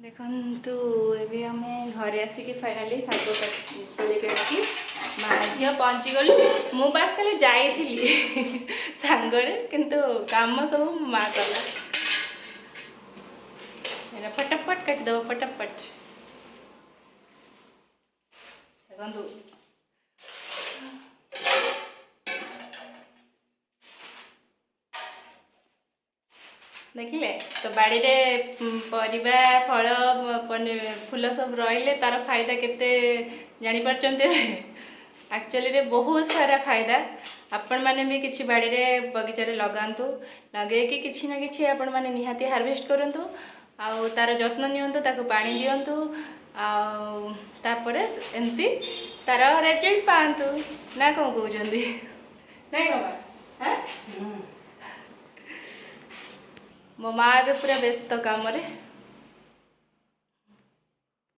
देखु एबे आमे घरे आसिक फाइनाली शाग तोलिकी माँ झील पहुँची गलु मु बास खाली जाइली सांगरे किंतु काम सब माँ कला फटाफट काटिदेव फटाफट देखु देखिले तो बाड़ी रे परिबा फल फूल सब रहिले तार फायदा केते जानी परचंते एक्चुअली रे बहुत सारा फायदा आपण माने भी किछि बाड़ी रे बगीचा रे लगांतु लगे कि किछि ना किछि आपण माने निहाती हार्वेस्ट करंतु आ तार जत्न नियंतु ताको पानी दियंतु आ तापरे एंती तार रिजल्ट पांतु ना को कहउजंदी नाही बाबा हां मो माँ ए पूरा व्यस्त काम रे